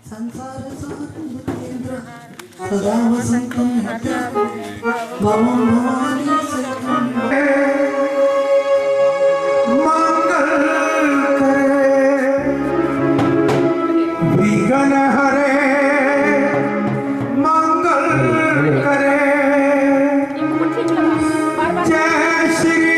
संसार सदा वसंतम भवम भवानी मंगल करे विघ्न हरे मंगल करे जय श्री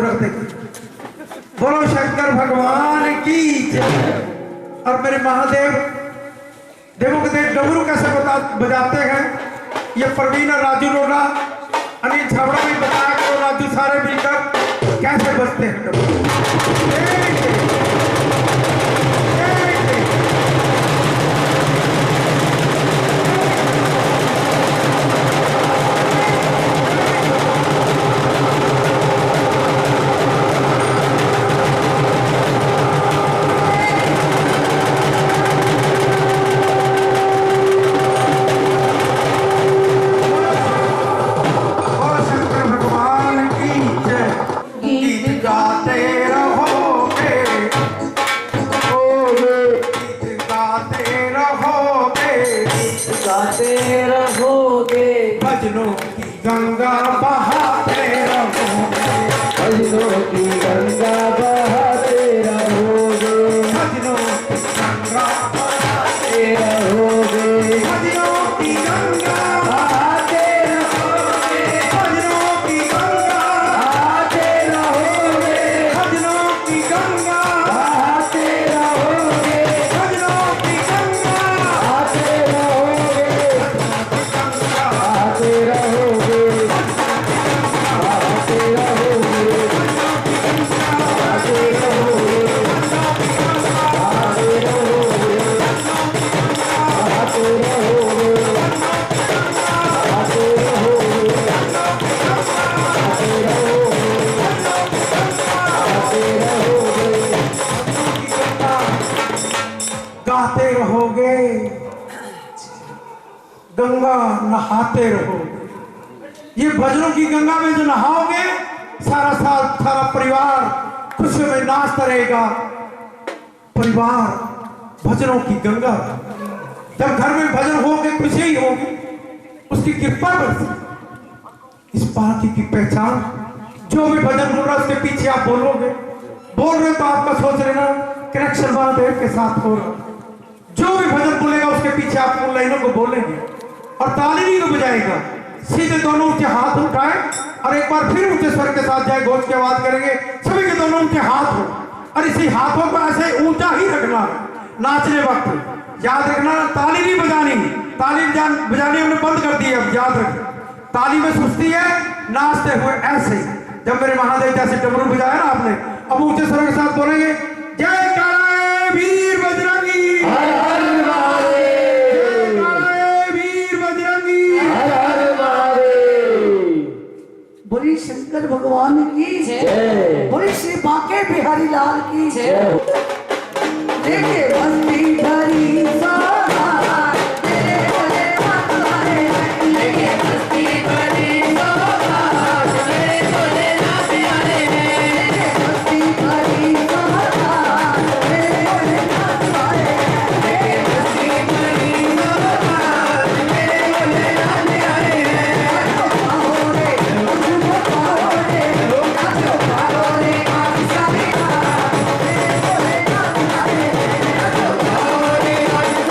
रखते बोलो शंकर भगवान की जय। और मेरे महादेव देखो कि डमरू कैसे बजाते हैं। ये प्रवीण और राजू रोड़ा अनिल छाबड़ा भी बताया कि राजू सारे मिलकर कैसे बजते हैं डमरू। भजनों की गंगा बहाते रहोगे, भजनों की गंगा बहाते रहोगे, भजनों की गंगा बहाते रहोगे, भजनों की गंगा बहाते रहोगे, भजनों की गंगा बहाते रहोगे, भजनों की गंगा बहाते रहोगे, भजनों की गंगा बहाते रहोगे, बहाते रहोगे, बहाते रहोगे, बहाते रहोगे, बहाते रहोगे, बहाते रहोगे, बहाते रहोगे, बहाते रहोगे, बहाते रहोगे। गाते रहोगे, गंगा नहाते रहोगे। ये भजनों की गंगा में जो नहाओगे सारा साल सारा परिवार खुशियों में नाचता रहेगा। परिवार भजनों की गंगा, जब घर में भजन होगे खुशी ही होगी, उसकी कृपा बरसी। इस बात की पहचान जो भी भजन बोल रहा है उसके पीछे आप बोलोगे, बोल रहे तो आपका सोच लेना कनेक्शन महादेव के साथ हो रहा। जो भी भजन बोलेगा उसके पीछे आप उन लाइनों को बोलेंगे और ताली नहीं को बजाएगा। सीधे दोनों ऊंचे हाथ उठाए और एक बार फिर ऊंचे स्वर के साथ जाए घोष की आवाज करेंगे। सभी के दोनों ऊंचे हाथ हो और इसी हाथों को ऐसे ऊंचा ही रखना है नाचने वक्त। याद रखना ताली नहीं बजानी, ताली बजानी हमने बंद कर दी है। अब याद रख, ताली में सुस्ती है, नाचते हुए ऐसे ही। जब मेरे महादेव जैसे डमरू बजाया ना आपने, अब ऊंचे स्वर के साथ बोलेंगे जय काले वीर बजरंगी, हर हर महादेव, काले वीर बजरंगी। हर हर महादेव। बोली शंकर भगवान की जय। बोली श्री बांके बिहारी लाल की जय। देखिए बस्ती भरी सोना, तेरे बोले मातारे, देखिए बस्ती भरी सोना, तेरे बोले नाथियारे, देखिए बस्ती भरी सोना, तेरे बोले नाथियारे, देखिए बस्ती भरी सोना, तेरे बोले नाथियारे। नाचो पाओ रे, नाचो पाओ रे, नाचो पाओ रे, काफी सारे तेरे बोले नाथियारे, नाचो पाओ रे, काफी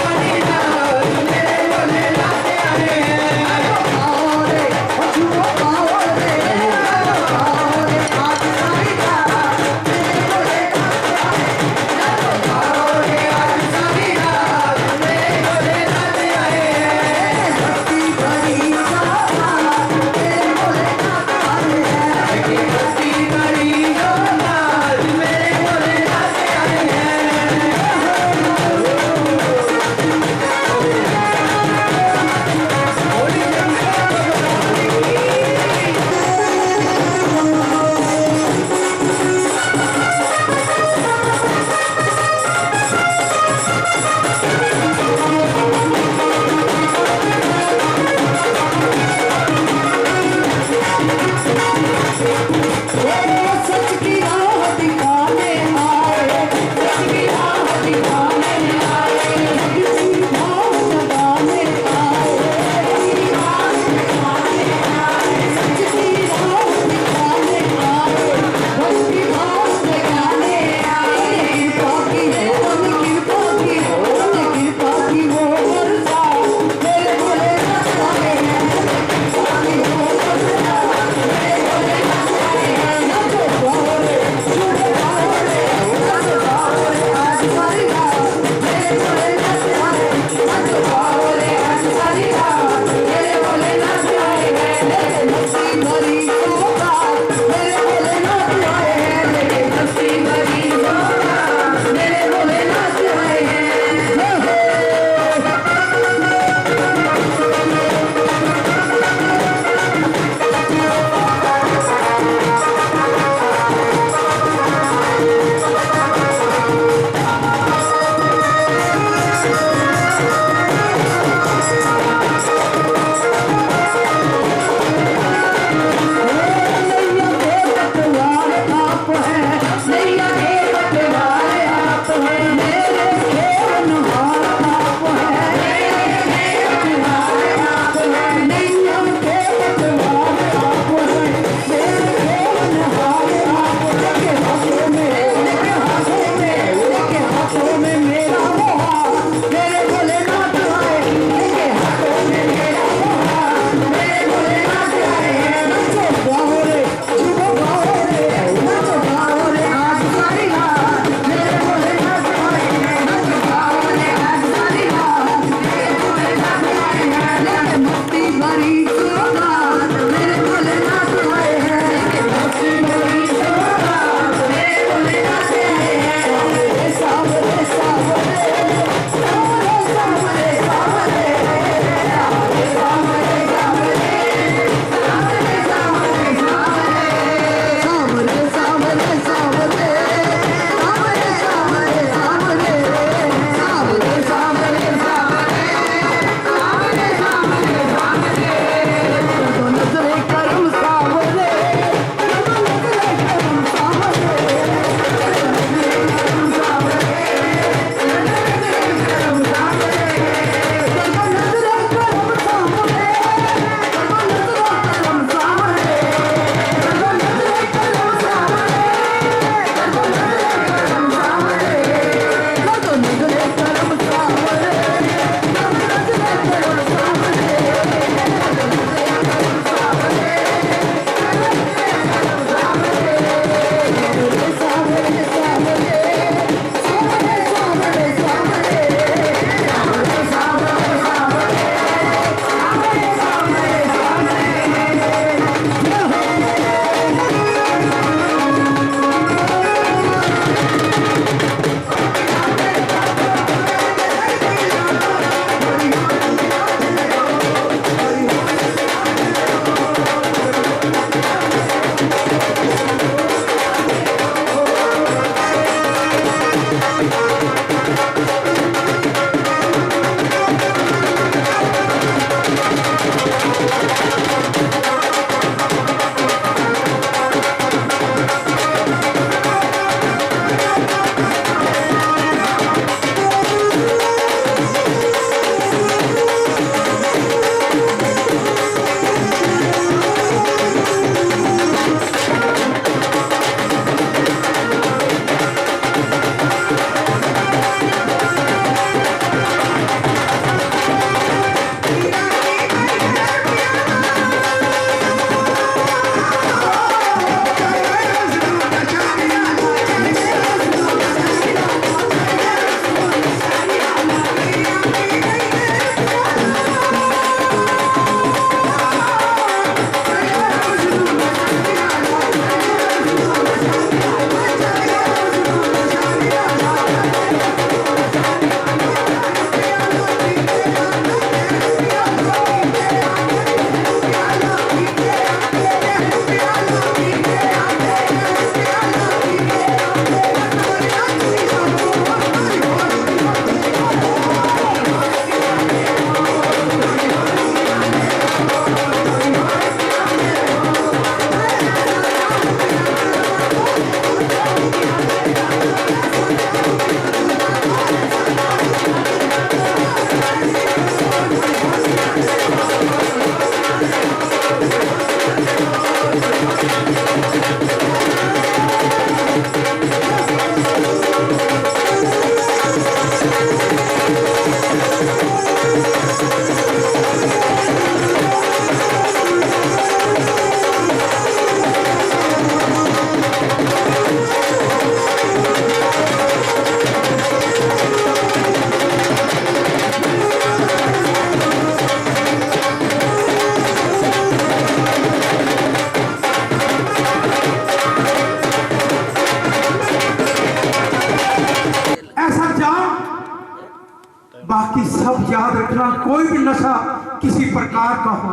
कोई भी नशा किसी प्रकार का हो,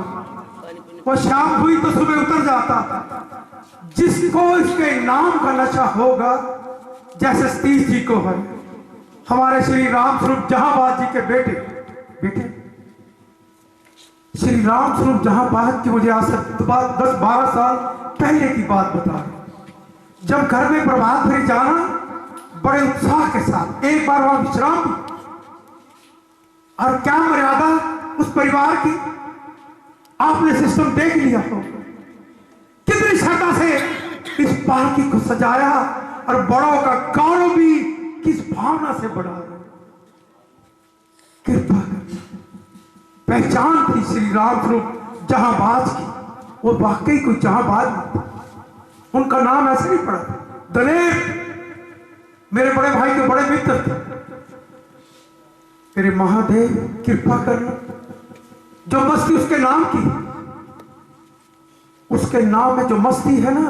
वो शाम हुई तो सुबह उतर जाता था। जिसको इसके नाम का नशा होगा, जैसे सतीश जी को है, हमारे श्री राम स्वरूप जहांबाद जी के बेटे श्री राम स्वरूप जहांबाद की, मुझे आज से 10-12 साल पहले की बात बता रहे, जब घर में प्रभात फेरी जाना बड़े उत्साह के साथ, एक बार वहां विश्राम भी, और क्या मर्यादा उस परिवार की, आपने सिस्टम देख लिया हो, कितनी श्रद्धा से इस पालकी को सजाया, और बड़ों का गौरव भी किस भावना से बढ़ा रहे। कृपा पहचान थी श्री राम स्वरूप जहांबाज की, वो वाकई कोई जहांबाज नहीं, उनका नाम ऐसे नहीं पड़ा था। दलेर मेरे बड़े भाई के बड़े मित्र थे। मेरे महादेव कृपा करना, जो मस्ती उसके नाम की, उसके नाम में जो मस्ती है ना,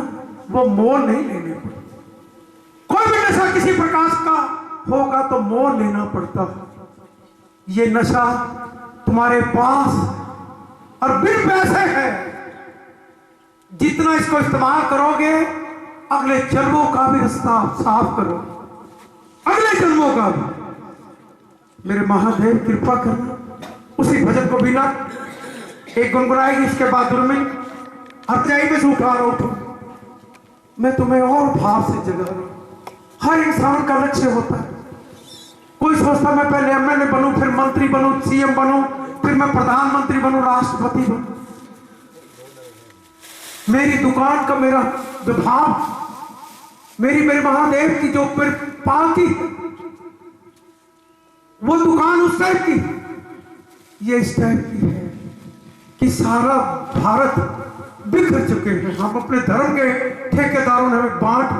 वो मोल नहीं लेने पड़ता। कोई भी नशा किसी प्रकार का होगा तो मोल लेना पड़ता। ये नशा तुम्हारे पास और बिन पैसे है, जितना इसको इस्तेमाल करोगे अगले जन्मों का भी रास्ता साफ करो, अगले जन्मों का भी। मेरे महादेव कृपा करना, उसी भजन को बिना एक गुनगुनाएगी, इसके बाद दुर्मिल हत्याई में से उठा रहा हूं, मैं तुम्हें और भाव से जगा रहा हूं। हर इंसान का लक्ष्य होता है, कोई सोचता मैं पहले एमएलए बनूं, फिर मंत्री बनूं, सीएम बनूं, फिर मैं प्रधानमंत्री बनूं, राष्ट्रपति बनूं। मेरी दुकान का मेरा विभाग, मेरे महादेव की जो फिर पालकी, वो दुकान उस टाइप की, ये इस टाइप की है कि सारा भारत बिखर चुके हैं। हम अपने धर्म के ठेकेदारों ने हमें बांट,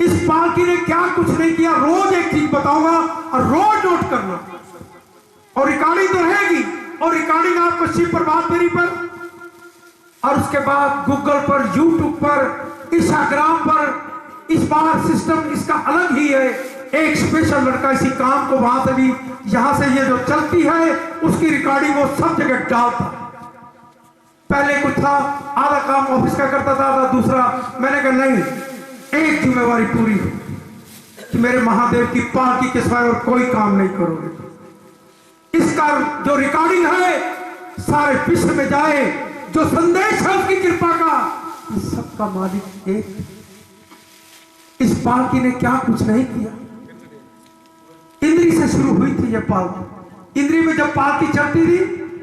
इस पालकी ने क्या कुछ नहीं किया। रोज एक चीज बताऊंगा और रोज नोट करना, और रिकॉर्डिंग तो रहेगी, और रिकॉर्डिंग आपको शिव प्रभात फेरी पर, और उसके बाद गूगल पर, यूट्यूब पर, इंस्टाग्राम पर। इस बार सिस्टम इसका अलग ही है, एक स्पेशल लड़का इसी काम को वहां से भी, यहां से ये जो चलती है उसकी रिकॉर्डिंग वो सब जगह डालता। पहले कुछ था, आधा काम ऑफिस का करता था, आधा दूसरा। मैंने कहा नहीं, एक जिम्मेवारी पूरी हो कि मेरे महादेव की पालकी के सिवाय और कोई काम नहीं करोगे। इसका जो रिकॉर्डिंग है सारे विश्व में जाए, जो संदेश है उसकी कृपा का, इस सबका मालिक एक। इस पालकी ने क्या कुछ नहीं किया। इंद्री से शुरू हुई थी ये पालकी। इंद्री में जब पालकी चलती थी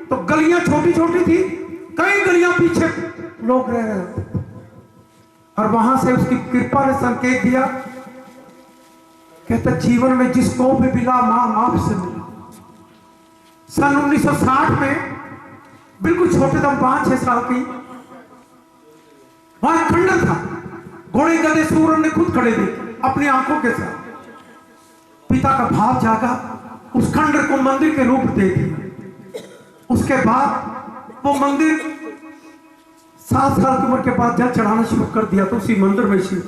तो गलियां छोटी छोटी थी, कई गलियां पीछे लोग रह रहे थे, और वहां से उसकी कृपा ने संकेत दिया, कहता जीवन में जिसको भी मिला मां आपसे मिला। सन 1960 में बिल्कुल छोटे दम 5-6 साल की, वहां खंडर था, घोड़े गधे सूरन ने खुद खड़े थे अपनी आंखों के साथ। पिता का भाव जागा, उस खंडर को मंदिर के रूप दे दिया। उसके बाद वो मंदिर 7 साल की उम्र के बाद जल चढ़ाना शुरू कर दिया, तो उसी मंदिर में शिव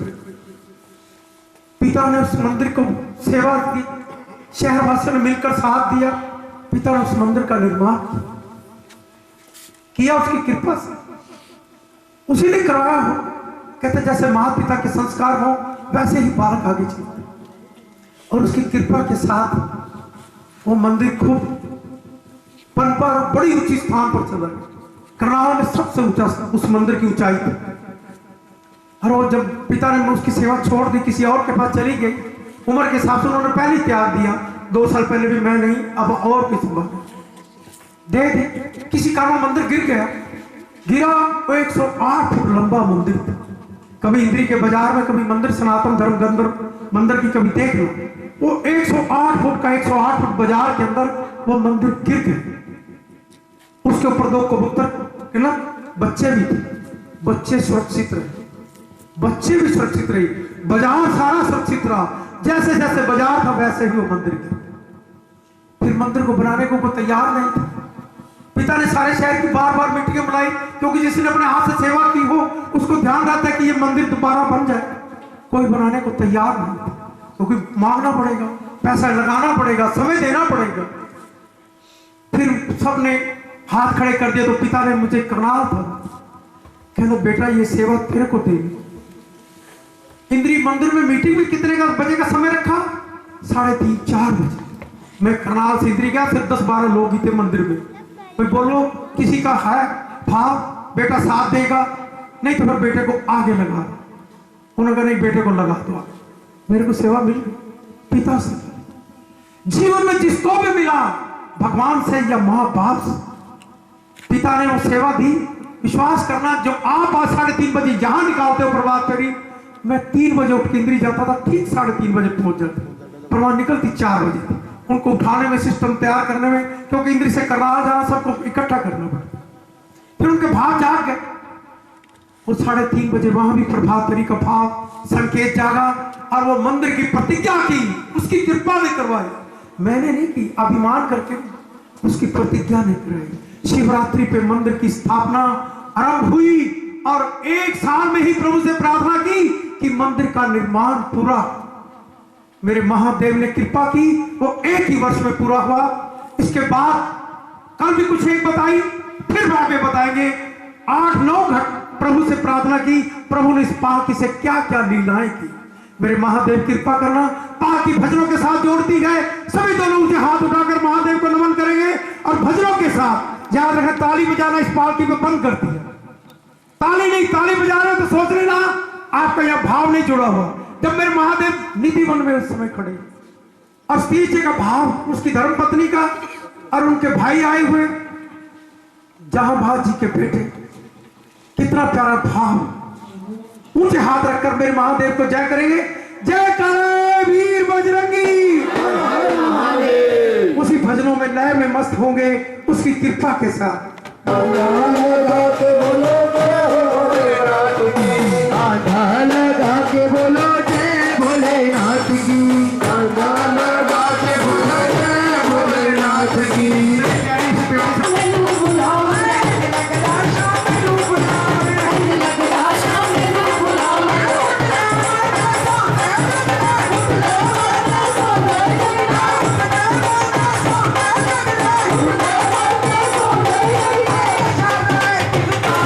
पिता ने उस मंदिर को सेवा की, शहरवासियों ने मिलकर साथ दिया। पिता ने उस मंदिर का निर्माण किया उसकी कृपा से, उसी ने करवाया हो। कहते जैसे माता पिता के संस्कार हो वैसे ही बालक आगे चलते, और उसकी कृपा के साथ वो मंदिर खूब पनपा और बड़ी ऊंची स्थान पर चला गया। करनाल में सबसे ऊंचा उस मंदिर की ऊंचाई थी। और वो जब पिता ने उसकी सेवा छोड़ दी, किसी और के पास चली गई, उम्र के हिसाब से उन्होंने पहले त्याग दिया। 2 साल पहले भी मैं नहीं, अब और किसी दे दी। किसी कारण मंदिर गिर गया, गिरा। वो 108 फुट लंबा मंदिर था। कभी इंद्री के बाजार में, कभी मंदिर सनातन धर्म गंधर्व मंदिर की कभी देख लो, वो 108 फुट का 108 फुट बाजार के अंदर वो मंदिर गिर गया। उसके ऊपर 2 कबूतर ना बच्चे भी थे, बच्चे सुरक्षित रहे, बच्चे भी सुरक्षित रहे, बाजार सारा सुरक्षित रहा। जैसे जैसे बाजार था वैसे ही वो मंदिर गिरा। फिर मंदिर को बनाने को कोई तैयार नहीं था। पिता ने सारे शहर की बार बार मीटिंगें बुलाई, क्योंकि जिसने अपने हाथ से सेवा की हो उसको ध्यान रहता है कि ये मंदिर दोबारा बन जाए। कोई बनाने को तैयार नहीं था, क्योंकि मांगना पड़ेगा, पैसा लगाना पड़ेगा, समय देना पड़ेगा। फिर सबने हाथ खड़े कर दिए तो पिता ने मुझे करनाल था, कहना बेटा ये सेवा तेरे को देगी। इंद्री मंदिर में मीटिंग में कितने का बजे का समय रखा? 3:30 4 बजे। मैं करनाल से इंद्री गया, सिर्फ 10-12 लोग ही थे मंदिर में। मैं बोलो किसी का है भाव बेटा साथ देगा, नहीं तो फिर बेटे को आगे लगा। उन्होंने कहा नहीं बेटे को लगा दो। मेरे को सेवा मिल गई पिता से। जीवन में जिसको भी मिला भगवान से या माँ बाप से, पिता ने वो सेवा दी। विश्वास करना जो आप आज 3:30 बजे यहां निकालते हो प्रभात फेरी, मैं 3 बजे उठ के इंद्री जाता था, ठीक 3:30 बजे पहुंच जाते। प्रभात निकलती 4 बजे थी। उनको उठाने में, सिस्टम तैयार करने में, क्योंकि इंद्री से करनाल जाना सबको इकट्ठा करना पड़ता। फिर उनके भाव जाग गए और 3:30 बजे वहां भी प्रभात फेरी का भाव संकेत जागा और वो मंदिर की प्रतिज्ञा की, उसकी कृपा ने करवाई। मैंने नहीं की, अभिमान करके उसकी प्रतिज्ञा ने कराई। शिवरात्रि पे मंदिर की स्थापना आरंभ हुई और 1 साल में ही प्रभु से प्रार्थना की कि मंदिर का निर्माण पूरा। मेरे महादेव ने कृपा की, वो 1 ही वर्ष में पूरा हुआ। इसके बाद कल भी कुछ एक बताई, फिर आगे बताएंगे। 8-9 घंटे प्रभु से प्रार्थना की, प्रभु ने इस पालकी से क्या क्या लीलाएं की। मेरे महादेव कृपा करना। पालकी भजनों के साथ जोड़ती है। सभी दोनों मुझे हाथ उठाकर महादेव को नमन करेंगे और भजनों के साथ याद रखें, ताली बजाना इस पालकी में बंद करती है। ताली नहीं, ताली बजा रहे तो सोच लेना आपका यह भाव नहीं जुड़ा हुआ। जब मेरे महादेव निधि वन में उस समय खड़े और पीछे का भाव उसकी धर्मपत्नी का और उनके भाई आए हुए जहांबाज जी के बेटे, कितना प्यारा भाव। ऊंचे हाथ रखकर मेरे महादेव को जय करेंगे। जय करे वीर बजरंगी। उसी भजनों में लय में मस्त होंगे उसकी कृपा के साथ। आधा लगा के बोलो जय भोलेनाथ की, आधा लगा के बोलो जय भोलेनाथ की।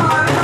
Bye.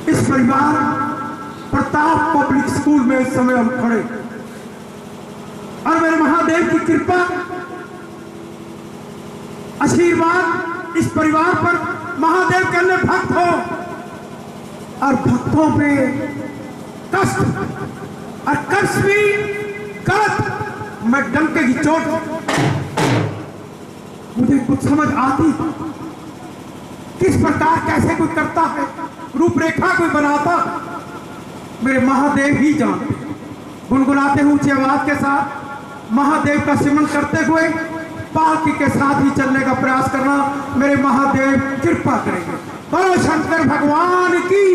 इस परिवार प्रताप पब्लिक स्कूल में इस समय हम खड़े और मेरे महादेव की कृपा आशीर्वाद इस परिवार पर महादेव के अन्य भक्त हो और भक्तों पे कष्ट और कष्ट भी कष्ट मैं डंके की चोट मुझे कुछ समझ आती किस प्रकार कैसे कोई करता है रूपरेखा कोई बनाता मेरे महादेव ही जानते गुनगुनाते हुए ऊंची आवाज के साथ महादेव का सिमरन करते हुए पालकी के साथ ही चलने का प्रयास करना मेरे महादेव कृपा करेंगे बोलो शंकर भगवान की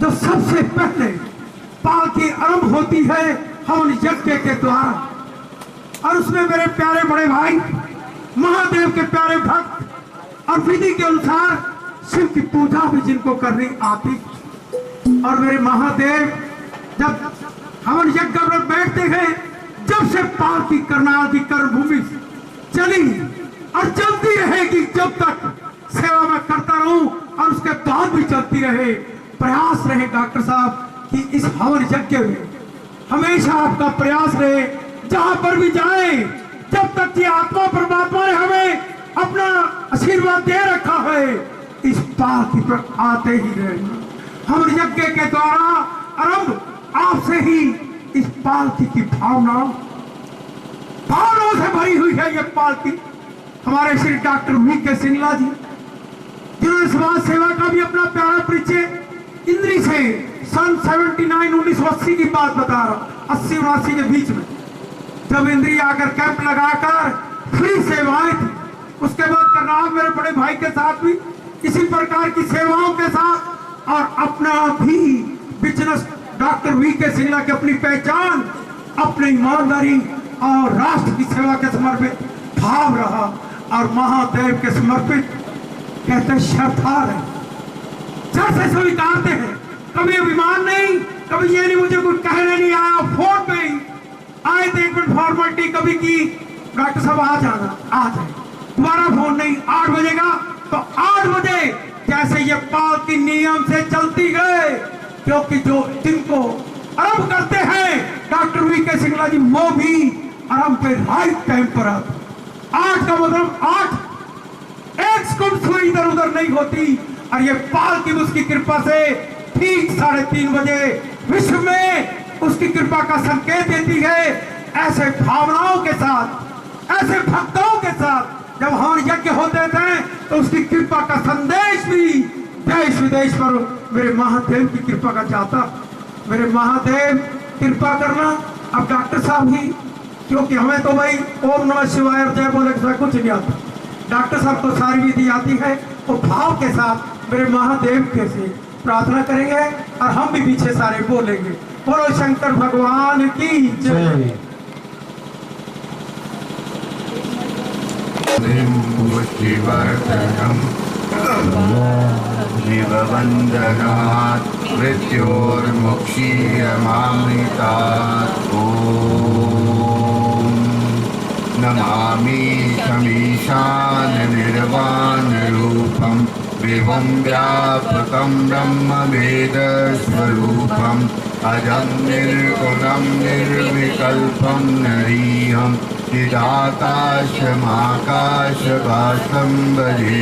जो सबसे पहले पालकी आरंभ होती है हवन यज्ञ के द्वारा और उसमें मेरे प्यारे बड़े भाई महादेव के प्यारे भक्त और विधि के अनुसार शिव की पूजा भी जिनको करनी आती और मेरे महादेव जब हवन यज्ञ में बैठते हैं जब से पालकी करनाल की कर्मभूमि चली और चलती रहेगी जब तक सेवा में करता रहूं और उसके बाद भी चलती रहे प्रयास रहे डॉक्टर साहब कि इस हवन यज्ञ में हमेशा आपका प्रयास रहे जहां पर भी जाए जब तक कि आत्मा परमात्मा ने हमें अपना आशीर्वाद दे रखा है इस पालकी पर आते ही रहे हवन यज्ञ के द्वारा आरंभ आपसे ही इस पालकी की भावनाओं से भरी हुई है ये पालकी हमारे श्री डॉक्टर वी.के. सिंगला जी जिन्होंने समाज सेवा का भी अपना प्यारा परिचय इंद्री से सन 1980 की बात बता रहा 80-79 के बीच में जब इंद्री आकर कैंप लगाकर फ्री सेवाएं थी उसके बाद करनाल मेरे बड़े भाई के साथ भी इसी प्रकार की सेवाओं के साथ और अपना भी बिजनेस डॉक्टर वी.के. सिंगला की अपनी पहचान अपनी ईमानदारी और राष्ट्र की सेवा के समर्पित भाव रहा और महादेव के समर्पित कहते श्रद्धा है जड़ से स्वीकारते हैं कभी अभिमान नहीं कभी ये नहीं मुझे कुछ कहने नहीं आया फोन पे ही आए थे एक मिनट फॉर्मेलिटी कभी की डॉक्टर साहब आ जाना आ जाए दोबारा फोन नहीं 8 बजेगा तो 8 बजे जैसे ये पालकी नियम से चलती गए क्योंकि जो जिनको आरंभ करते हैं डॉक्टर वी.के. सिंगला जी वो भी आरंभ पे राइट टाइम पर आते 8 का मतलब 8 एक सेकंड सुई इधर उधर नहीं होती और ये पालकी उसकी कृपा से ठीक 3:30 बजे विश्व में उसकी कृपा का संकेत देती है ऐसे भावनाओं के साथ ऐसे भक्तों के साथ जब हवन यज्ञ होते थे तो उसकी कृपा का संदेश भी देश विदेश पर मेरे महादेव की कृपा का चाहता। मेरे महादेव कृपा करना। अब डॉक्टर साहब ही, क्योंकि हमें तो भाई ओम नमः शिवाय और जय बोले के साथ कुछ नहीं आता, डॉक्टर साहब को सारी विधि आती है। वो भाव के साथ मेरे महादेव के से प्रार्थना करेंगे और हम भी पीछे सारे बोलेंगे। बोलो शंकर भगवान की जय। शिवर्धनम् शिववन्दनात् मृत्योर्मुक्षीयमामृतात् ॐ नमामि शमीशाननिर्वाणरूपं विभुं व्यापकं ब्रह्मवेदस्वरूपम् अजं निर्गुणं निर्विकल्पं नरीहं चिदाकाशमाकाशभासं भजे।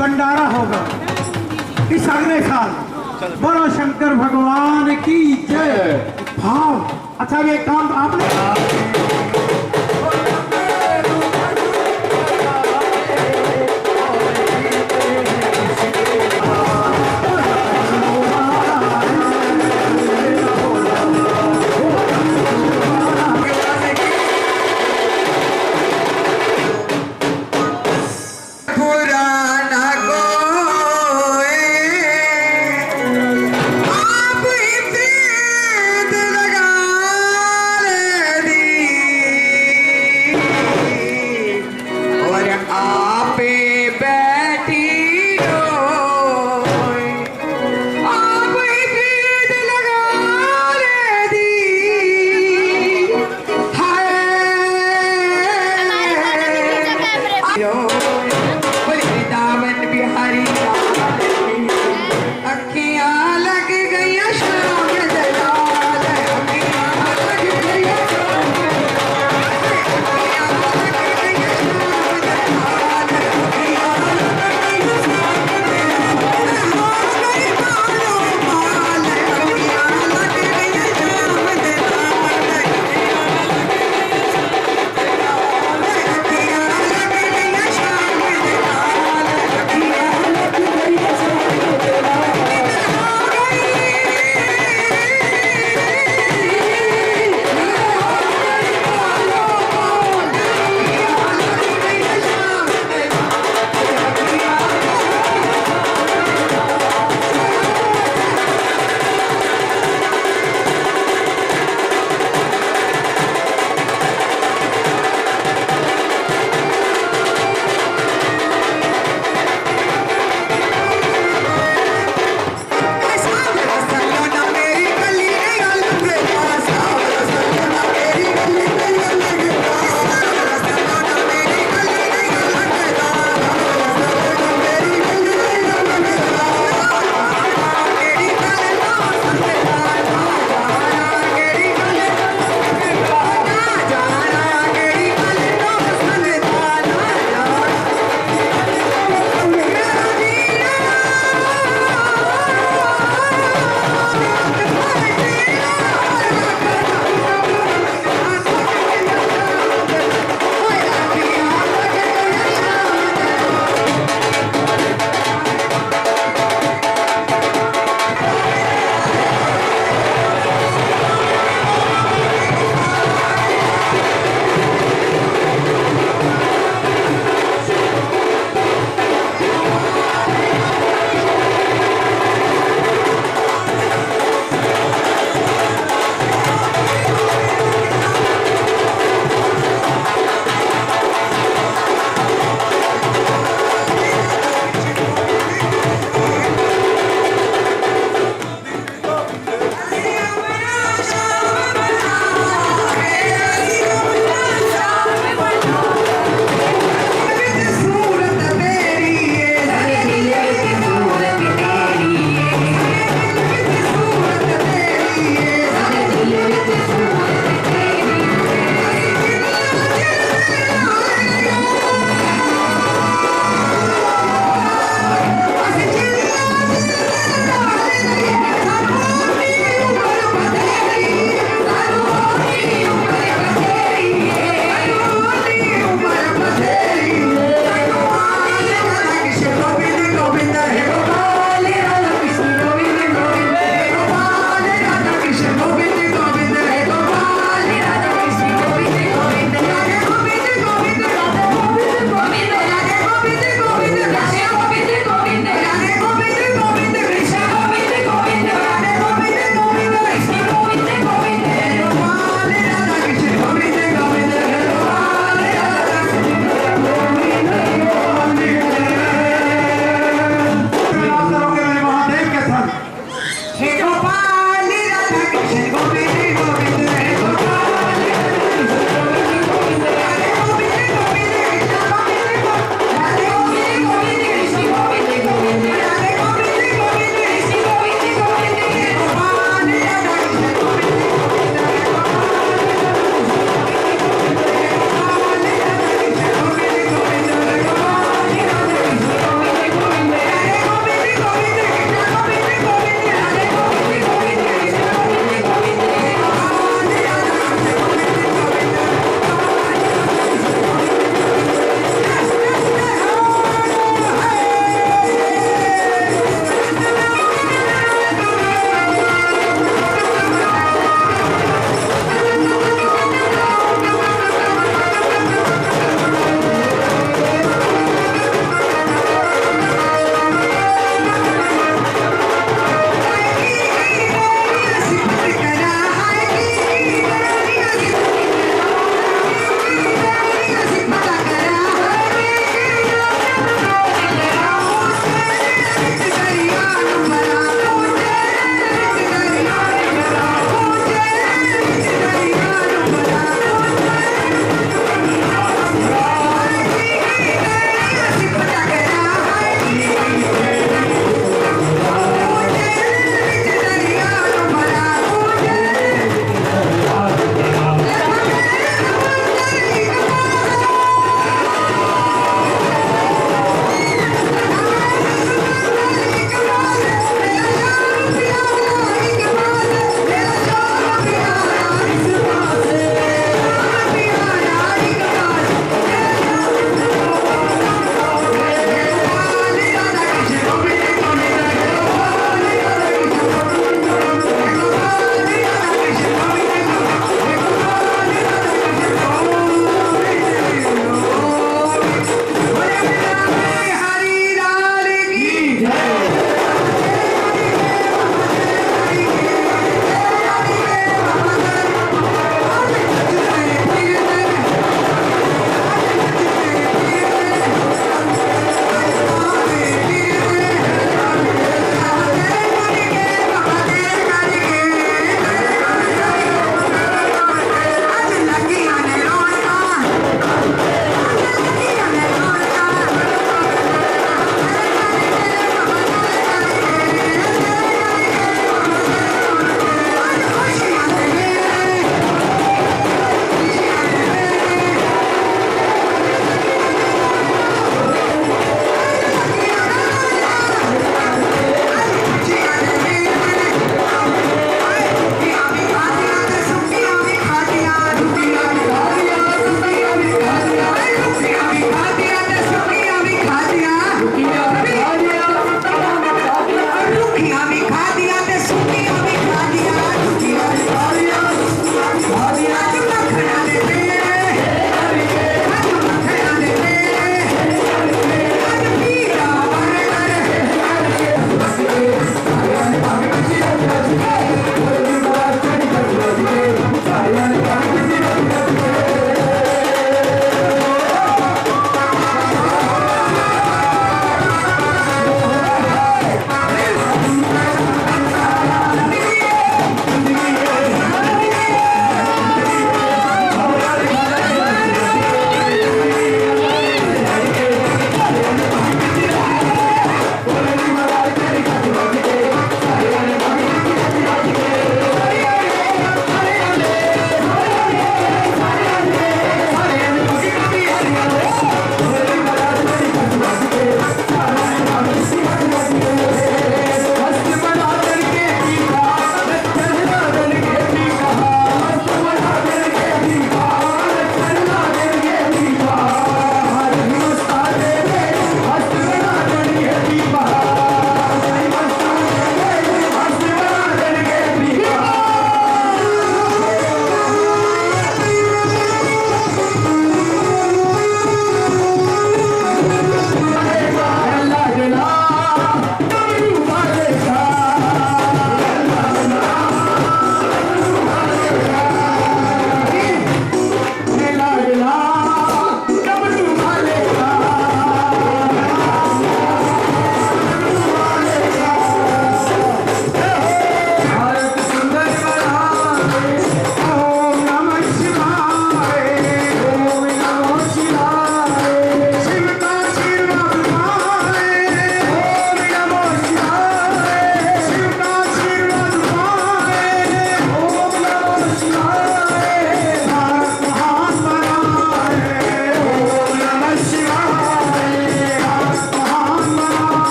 भंडारा होगा इस अगले साल। बोलो शंकर भगवान की जय। भाव अच्छा, ये काम आपने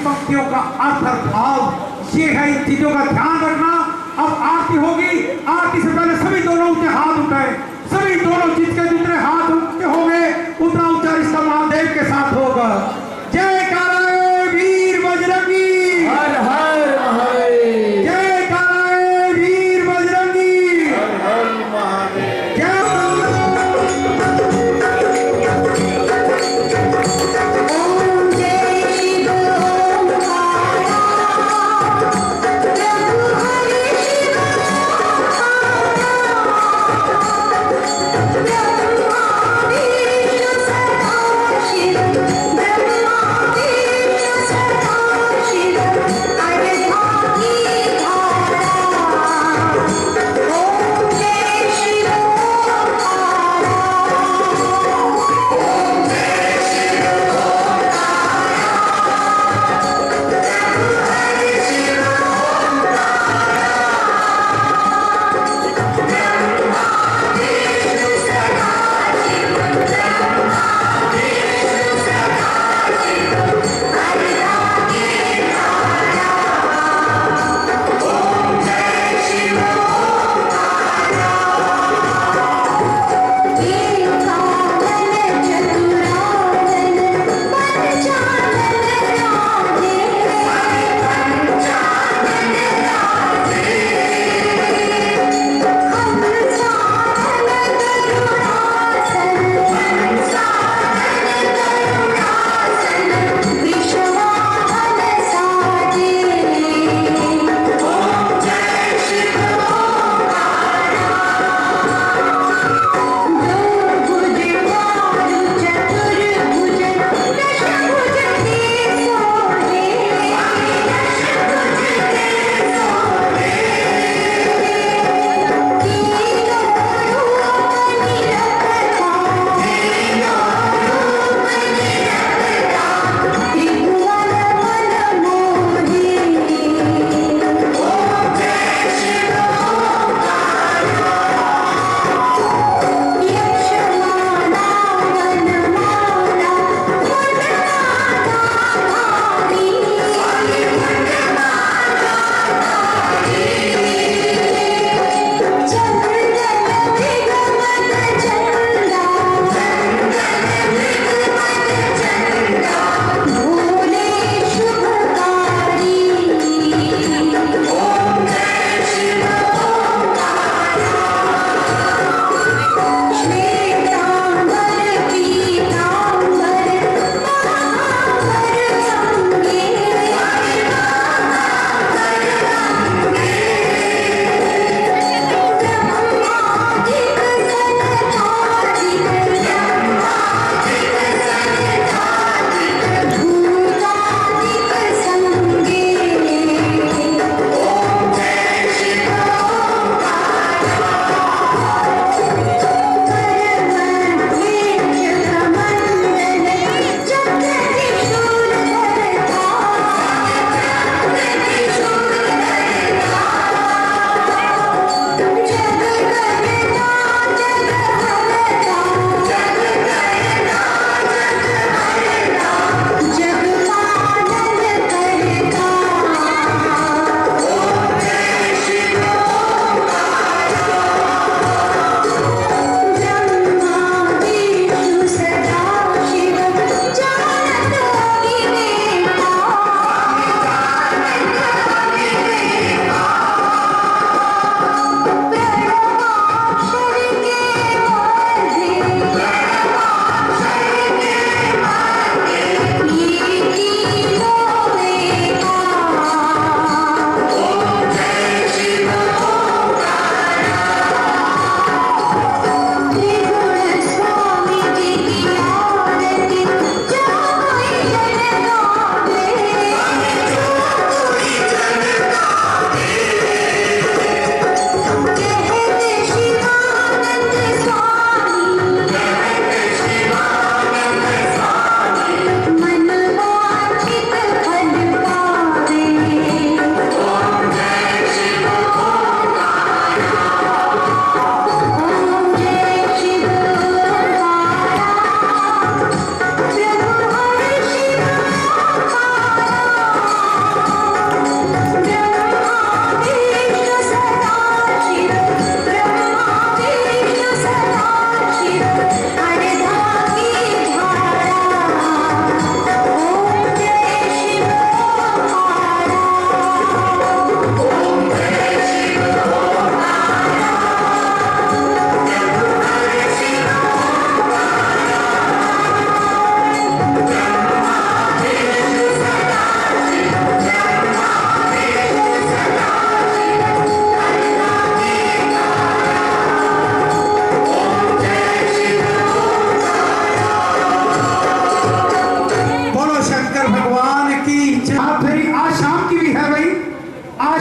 पंक्तियों का अर्थ और भाव ये है। इन चीजों का ध्यान रखना। अब आरती होगी, आरती से पहले सभी दोनों ऊंचे हाथ उठाए, सभी दोनों जिसके जितने हाथ ऊंचे होंगे उतना ऊंचा रिश्ता महादेव के साथ होगा। जय कारे वीर बजरंगी, हर हर महादेव, जय कारे वीर बजरंगी, हर हर महादेव। जय ओम जय शिव ओम माया प्रभु हरि शिव ब्रह्मा विष्णु सदा शिव ब्रह्मा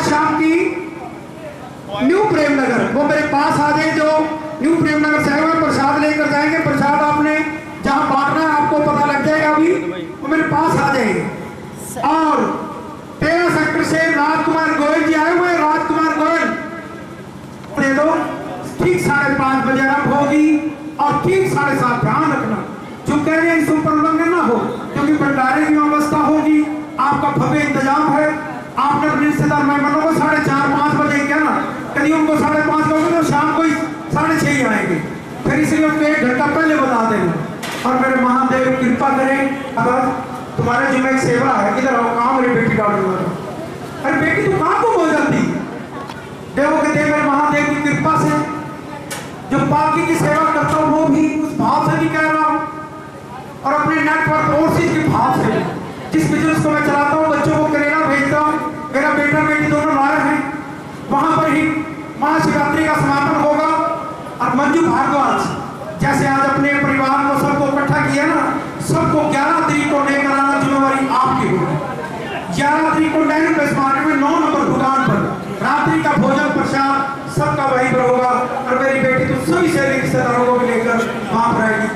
आज शाम की न्यू प्रेमनगर वो मेरे पास आ जाए, जो न्यू प्रेमनगर से आए हुए प्रसाद लेकर जाएंगे। प्रसाद आपने जहां बांटना है आपको पता लग जाएगा, अभी वो मेरे पास आ जाएंगे। और 13 सेक्टर से राजकुमार गोयल जी आए हुए। राजकुमार गोयल दे दो, ठीक 5:30 बजे आरंभ होगी और ठीक 7:30 ध्यान रखना, जो कह रहे हैं इस ऊपर उल्लंघन ना हो, क्योंकि भंडारे की व्यवस्था होगी, आपका भव्य इंतजाम है। आपने अपने रिश्तेदार मेहमानों को 4:30-5 बजे कहना, कभी उनको 5:30 कहोगे तो शाम को 6:30 ही आएंगे, फिर इसलिए उनको 1 घंटा पहले बता देना। और मेरे महादेव कृपा करें। अगर तुम्हारे जो में एक सेवा है, इधर आओ, कहाँ मेरी बेटी डाल दूंगा। अरे बेटी तू कहाँ को बोल जाती, देवों के देव मेरे महादेव की कृपा से जो बाकी की सेवा करता हूँ वो भी उस भाव से भी कह रहा हूँ, और अपने नेटवर्क और चीज के भाव से जिस बिजनेस को मैं चलाता हूँ, बच्चों को करेला भेजता हूँ, मेरा बेटा बेटी दोनों लाए हैं, वहां पर ही महाशिवरात्रि का समापन होगा। और मंजू भारद्वाज जैसे आज अपने परिवार को सबको इकट्ठा किया ना, सबको 11 तारीख को लेकर आना जिम्मेवारी आपकी होगी। 11 तारीख को नहर प्रेस मार्केट में 9 नंबर दुकान पर रात्रि का भोजन प्रसाद सबका वहीं पर होगा। और मेरी बेटी तो सभी से रिश्तेदारों को भी लेकर वहां पर आएगी।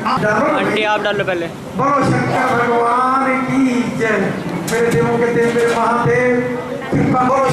आंटी आप डालो पहले। बोलो शंकर भगवान की जय। मेरे देवों के देव मेरे महादेव कृपा। बोलो